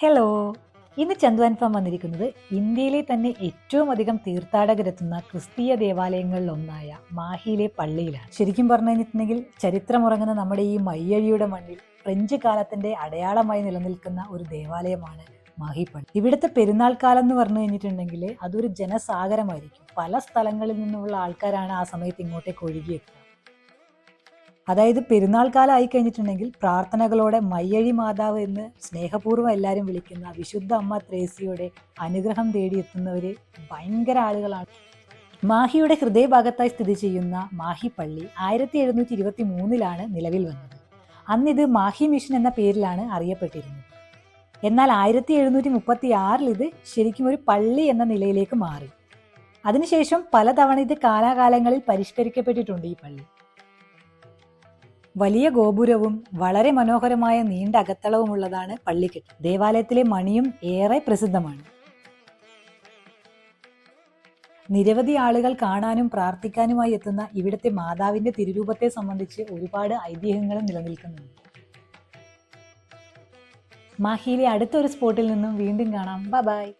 Hello. ഇന്ന് Chandu farm വന്നിരിക്കുന്നത് ഇന്ത്യയിലെ തന്നെ ഏറ്റവും അധികം തീർത്ഥാടകരെത്തുന്ന ക്രിസ്തീയ ദേവാലയങ്ങളിൽ ഒന്നായ മാഹിയിലെ പള്ളിയിലാണ്. ശരിക്കും പറഞ്ഞു കഴിഞ്ഞിട്ടുണ്ടെങ്കിൽ ചരിത്രമുറങ്ങുന്ന നമ്മുടെ ഈ മയ്യഴിയുടെ മണ്ണിൽ ഫ്രഞ്ച് കാലത്തിന്റെ അടയാളമായി നിലനിൽക്കുന്ന ഒരു ദേവാലയമാണ് മാഹി പള്ളി. ഇവിടുത്തെ പെരുന്നാൾ കാലം എന്ന് പറഞ്ഞു കഴിഞ്ഞിട്ടുണ്ടെങ്കിൽ അതൊരു ജനസാഗരമായിരിക്കും. പല സ്ഥലങ്ങളിൽ നിന്നുള്ള ആൾക്കാരാണ് ആ സമയത്ത് ഇങ്ങോട്ടേക്ക് ഒഴുകിയെത്തുക. അതായത് പെരുന്നാൾ കാലം ആയി കഴിഞ്ഞിട്ടുണ്ടെങ്കിൽ പ്രാർത്ഥനകളോടെ മയ്യഴി മാതാവ് എന്ന് സ്നേഹപൂർവ്വം എല്ലാവരും വിളിക്കുന്ന വിശുദ്ധ അമ്മ ത്രേസ്യയുടെ അനുഗ്രഹം തേടിയെത്തുന്നവര് ഭയങ്കര ആളുകളാണ്. മാഹിയുടെ ഹൃദയഭാഗത്തായി സ്ഥിതി ചെയ്യുന്ന മാഹി പള്ളി 1723 നിലവിൽ വന്നത്. അന്നിത് മാഹി മിഷൻ എന്ന പേരിലാണ് അറിയപ്പെട്ടിരുന്നത്. എന്നാൽ 1736 ഇത് ശരിക്കും ഒരു പള്ളി എന്ന നിലയിലേക്ക് മാറി. അതിനുശേഷം പലതവണ ഇത് കാലാകാലങ്ങളിൽ പരിഷ്കരിക്കപ്പെട്ടിട്ടുണ്ട്. ഈ പള്ളി വലിയ ഗോപുരവും വളരെ മനോഹരമായ നീണ്ട അകത്തളവുമുള്ളതാണ് പള്ളിക്കെട്ട്. ദേവാലയത്തിലെ മണിയും ഏറെ പ്രസിദ്ധമാണ്. നിരവധി ആളുകൾ കാണാനും പ്രാർത്ഥിക്കാനുമായി എത്തുന്ന ഇവിടുത്തെ മാതാവിന്റെ തിരുരൂപത്തെ സംബന്ധിച്ച് ഒരുപാട് ഐതിഹ്യങ്ങളും നിലനിൽക്കുന്നുണ്ട്. മാഹിയിലെ അടുത്തൊരു സ്പോട്ടിൽ നിന്നും വീണ്ടും കാണാം. ബൈ.